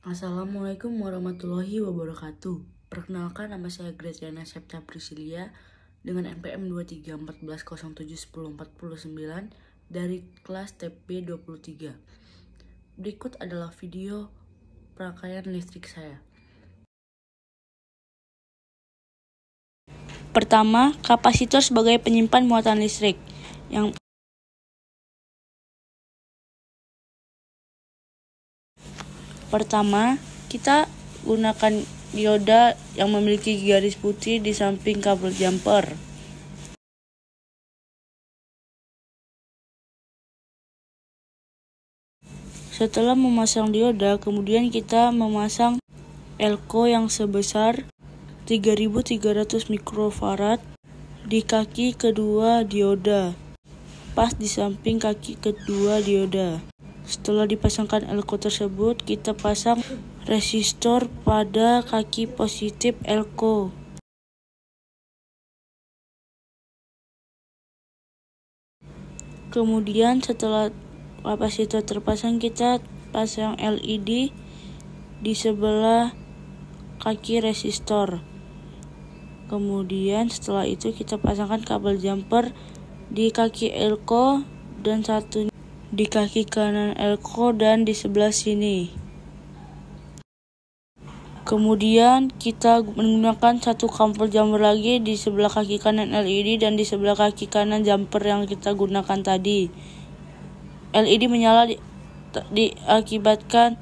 Assalamualaikum warahmatullahi wabarakatuh. Perkenalkan, nama saya Graciana Septa Priscilia dengan NPM 2314071049 dari kelas TP 23. Berikut adalah video pemakaian listrik saya. Pertama, kapasitor sebagai penyimpan muatan listrik. Pertama, kita gunakan dioda yang memiliki garis putih di samping kabel jumper. Setelah memasang dioda, kemudian kita memasang elko yang sebesar 3300 mikrofarad di kaki kedua dioda, pas di samping kaki kedua dioda. Setelah dipasangkan elko tersebut, kita pasang resistor pada kaki positif elko. Kemudian setelah kapasitor terpasang, kita pasang LED di sebelah kaki resistor. Kemudian setelah itu kita pasangkan kabel jumper di kaki elko dan satunya di kaki kanan elko dan di sebelah sini. Kemudian kita menggunakan satu kabel jumper lagi di sebelah kaki kanan LED dan di sebelah kaki kanan jumper yang kita gunakan tadi. LED menyala diakibatkan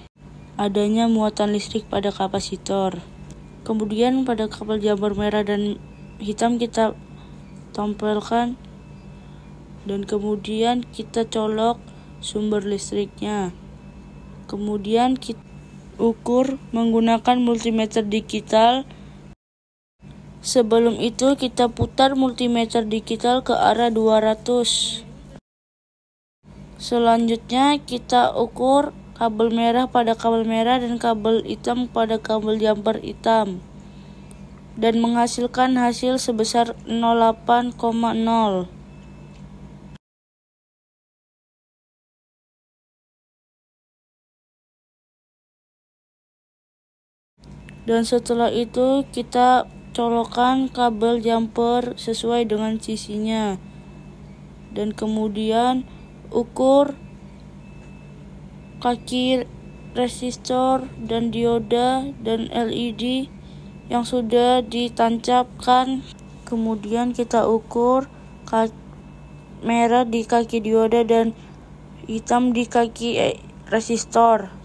adanya muatan listrik pada kapasitor. Kemudian pada kabel jumper merah dan hitam kita tempelkan dan kemudian kita colok sumber listriknya. Kemudian kita ukur menggunakan multimeter digital. Sebelum itu kita putar multimeter digital ke arah 200. Selanjutnya kita ukur kabel merah pada kabel merah dan kabel hitam pada kabel jumper hitam dan menghasilkan hasil sebesar 08,0. Dan setelah itu kita colokkan kabel jumper sesuai dengan sisinya. Dan kemudian ukur kaki resistor dan dioda dan LED yang sudah ditancapkan. Kemudian kita ukur merah di kaki dioda dan hitam di kaki resistor.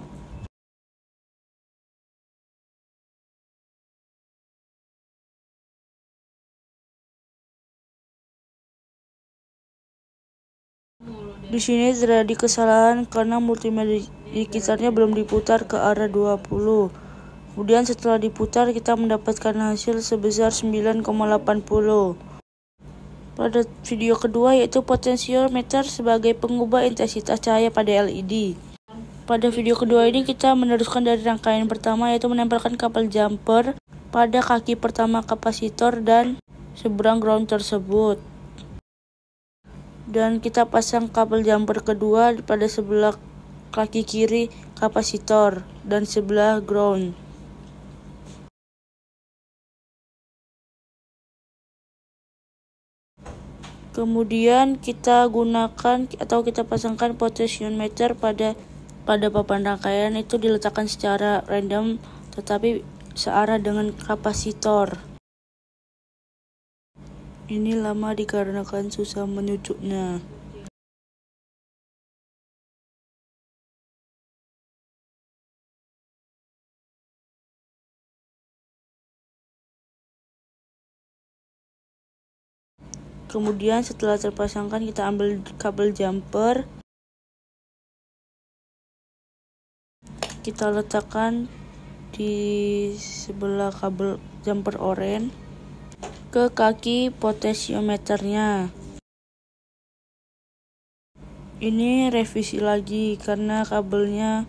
Di sini terjadi kesalahan karena multimeter digitalnya belum diputar ke arah 20. Kemudian setelah diputar kita mendapatkan hasil sebesar 9,80. Pada video kedua yaitu potensiometer sebagai pengubah intensitas cahaya pada LED. Pada video kedua ini kita meneruskan dari rangkaian pertama yaitu menempelkan kabel jumper pada kaki pertama kapasitor dan seberang ground tersebut. Dan kita pasang kabel jumper kedua pada sebelah kaki kiri kapasitor dan sebelah ground. Kemudian kita gunakan atau kita pasangkan potensiometer pada papan rangkaian, itu diletakkan secara random tetapi searah dengan kapasitor. Ini lama dikarenakan susah menyucuknya. Kemudian setelah terpasangkan kita ambil kabel jumper, kita letakkan di sebelah kabel jumper oranye ke kaki potensiometernya. Ini revisi lagi karena kabelnya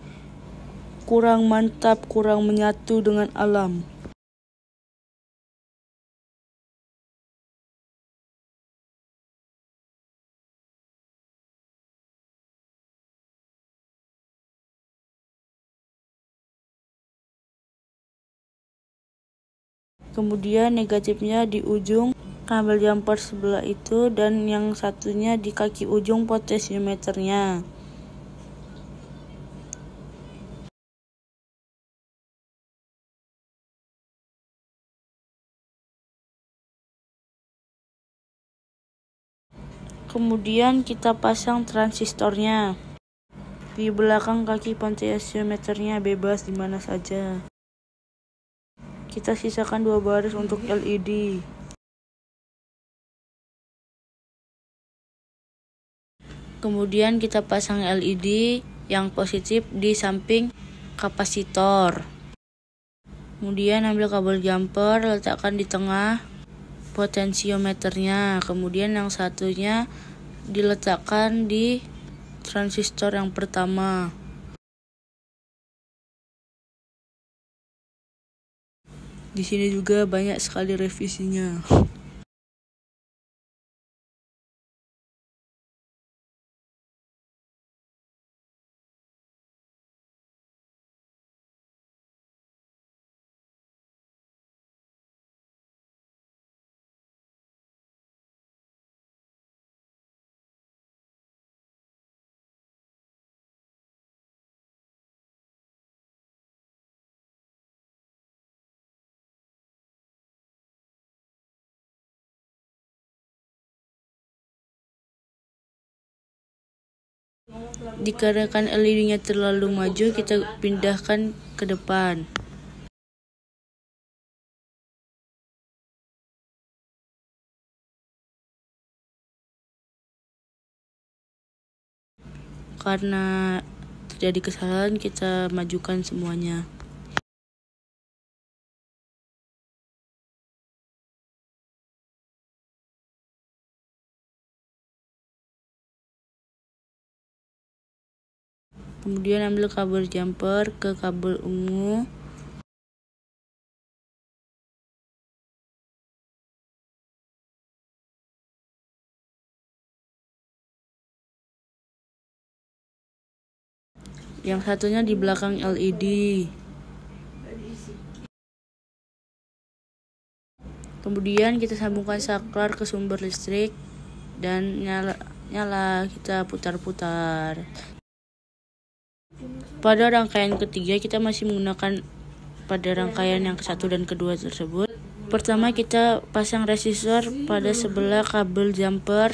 kurang mantap, kurang menyatu dengan alam. Kemudian negatifnya di ujung kabel jumper sebelah itu, dan yang satunya di kaki ujung potensiometernya. Kemudian kita pasang transistornya di belakang kaki potensiometernya, bebas di mana saja. Kita sisakan 2 baris untuk LED. Kemudian kita pasang LED yang positif di samping kapasitor. Kemudian ambil kabel jumper, letakkan di tengah potensiometernya. Kemudian yang satunya diletakkan di transistor yang pertama. Di sini juga banyak sekali revisinya. Dikarenakan LED-nya terlalu maju, kita pindahkan ke depan. Karena terjadi kesalahan, kita majukan semuanya. Kemudian ambil kabel jumper ke kabel ungu. Yang satunya di belakang LED. Kemudian kita sambungkan saklar ke sumber listrik dan nyala, kita putar-putar. Pada rangkaian ketiga, kita masih menggunakan pada rangkaian yang ke-1 dan ke-2 tersebut. Pertama, kita pasang resistor pada sebelah kabel jumper.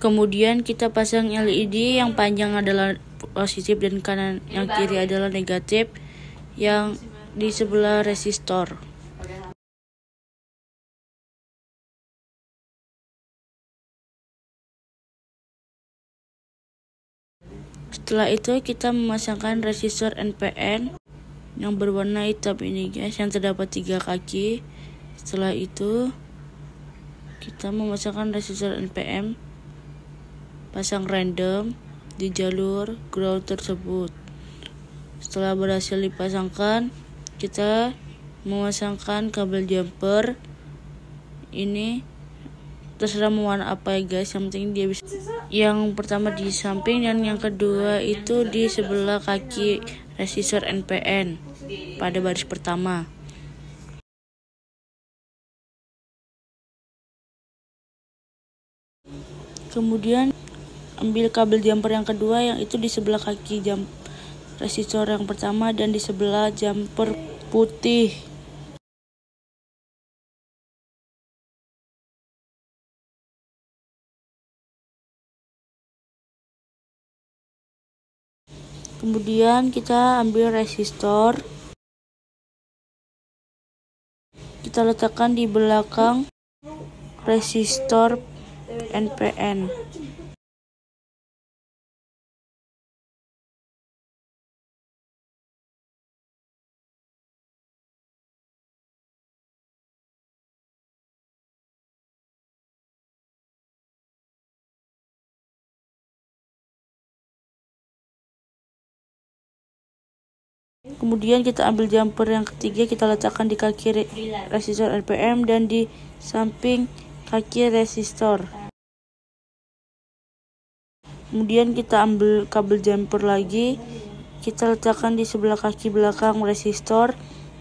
Kemudian kita pasang LED yang panjang adalah positif dan kanan yang kiri adalah negatif yang di sebelah resistor. Setelah itu kita memasangkan resistor NPN yang berwarna hitam ini guys, yang terdapat 3 kaki. Setelah itu kita memasangkan resistor NPN, pasang random di jalur ground tersebut. Setelah berhasil dipasangkan, kita memasangkan kabel jumper ini, terserah mau warna apa ya guys, yang penting dia bisa. Yang pertama di samping dan yang kedua itu di sebelah kaki resistor NPN pada baris pertama. Kemudian ambil kabel jumper yang kedua yang itu di sebelah kaki resistor yang pertama dan di sebelah jumper putih. Kemudian kita ambil resistor, kita letakkan di belakang resistor NPN. Kemudian kita ambil jumper yang ketiga, kita letakkan di kaki resistor NPN dan di samping kaki resistor. Kemudian kita ambil kabel jumper lagi, kita letakkan di sebelah kaki belakang resistor,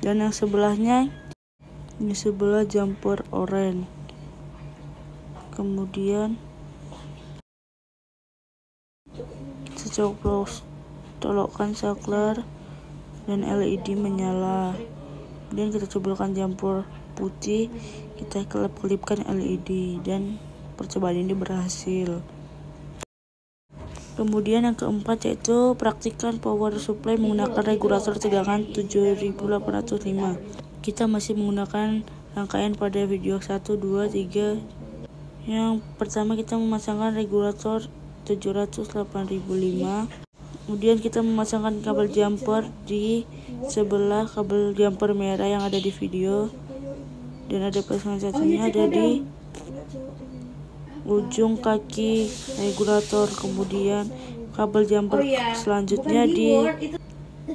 dan yang sebelahnya di sebelah jumper oranye. Kemudian kita colokkan saklar dan LED menyala. Kemudian kita cobolkan jumper putih, kita kelip-kelipkan LED, dan percobaan ini berhasil. Kemudian yang keempat yaitu praktikan power supply menggunakan regulator tegangan 7805. Kita masih menggunakan rangkaian pada video 1, 2, 3. Yang pertama kita memasangkan regulator 708.005. Kemudian kita memasangkan kabel jumper di sebelah kabel jumper merah yang ada di video, dan ada pasangan satunya ada di ujung kaki regulator. Kemudian kabel jumper selanjutnya di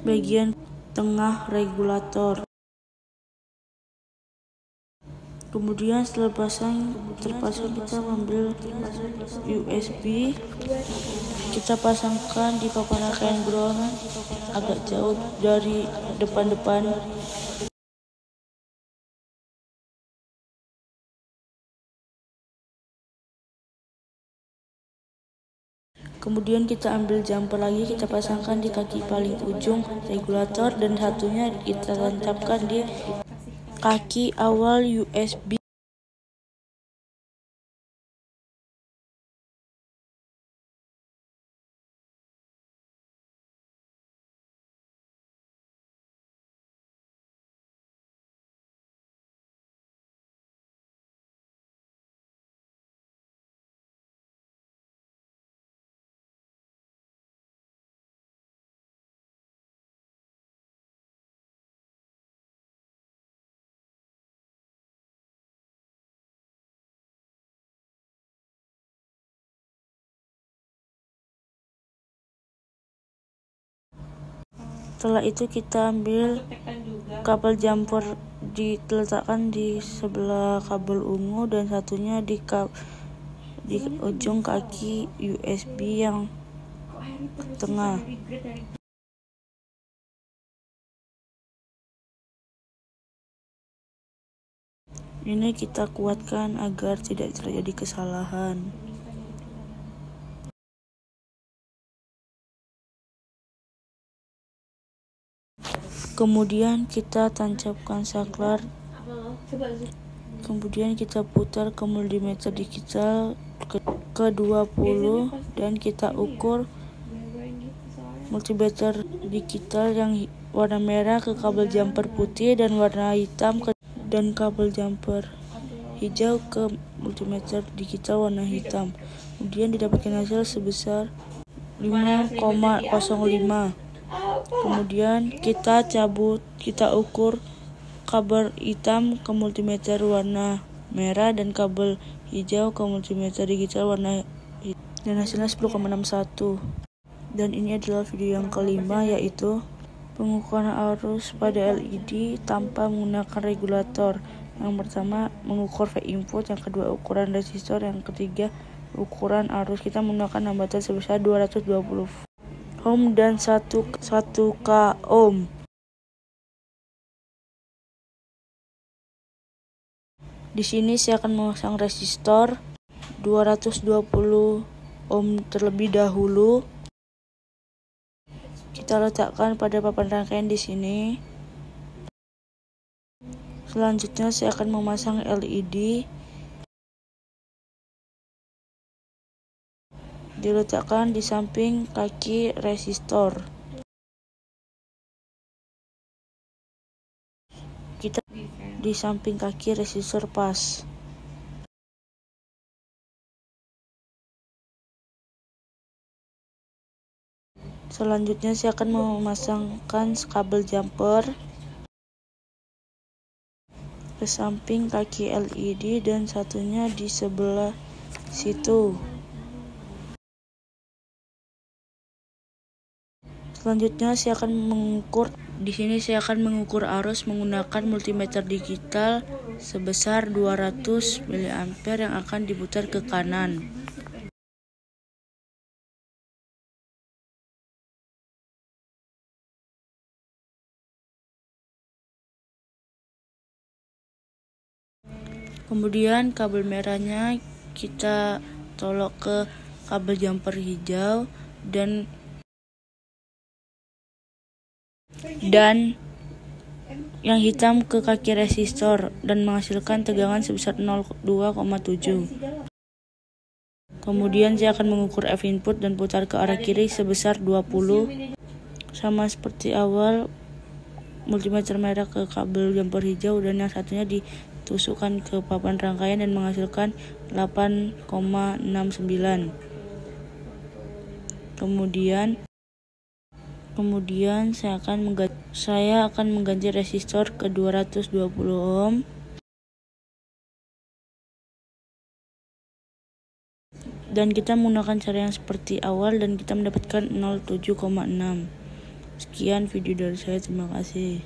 bagian tengah regulator. Kemudian setelah terpasang kita ambil USB, kita pasangkan di papan rangkaian ground agak jauh dari depan. Kemudian kita ambil jumper lagi, kita pasangkan di kaki paling ujung regulator, dan satunya kita tancapkan di kaki awal USB. Setelah itu kita ambil kabel jumper diletakkan di sebelah kabel ungu, dan satunya di ujung kaki USB yang tengah. Ini kita kuatkan agar tidak terjadi kesalahan. Kemudian kita tancapkan saklar. Kemudian kita putar ke multimeter digital ke 20, dan kita ukur multimeter digital yang warna merah ke kabel jumper putih, dan warna hitam dan kabel jumper hijau ke multimeter digital warna hitam. Kemudian didapatkan hasil sebesar 5,05. Kemudian kita ukur kabel hitam ke multimeter warna merah dan kabel hijau ke multimeter digital warna hitam, dan hasilnya 10,61. Dan ini adalah video yang kelima, yaitu pengukuran arus pada LED tanpa menggunakan regulator. Yang pertama mengukur V input, yang kedua ukuran resistor, yang ketiga ukuran arus. Kita menggunakan hambatan sebesar 220 ohm dan 1 k ohm. Di sini saya akan memasang resistor 220 ohm terlebih dahulu. Kita letakkan pada papan rangkaian di sini. Selanjutnya saya akan memasang LED. Diletakkan di samping kaki resistor. Kita di samping kaki resistor pas. Selanjutnya saya akan memasangkan kabel jumper ke samping kaki LED, dan satunya di sebelah situ. Selanjutnya saya akan mengukur. Di sini saya akan mengukur arus menggunakan multimeter digital sebesar 200 mA yang akan diputar ke kanan. Kemudian kabel merahnya kita colok ke kabel jumper hijau dan yang hitam ke kaki resistor dan menghasilkan tegangan sebesar 0,2,7. Kemudian saya akan mengukur F input dan putar ke arah kiri sebesar 20. Sama seperti awal, multimeter merah ke kabel jumper hijau dan yang satunya ditusukkan ke papan rangkaian dan menghasilkan 8,69. Kemudian saya akan mengganti resistor ke 220 ohm dan kita menggunakan cara yang seperti awal dan kita mendapatkan 07,6. Sekian video dari saya, terima kasih.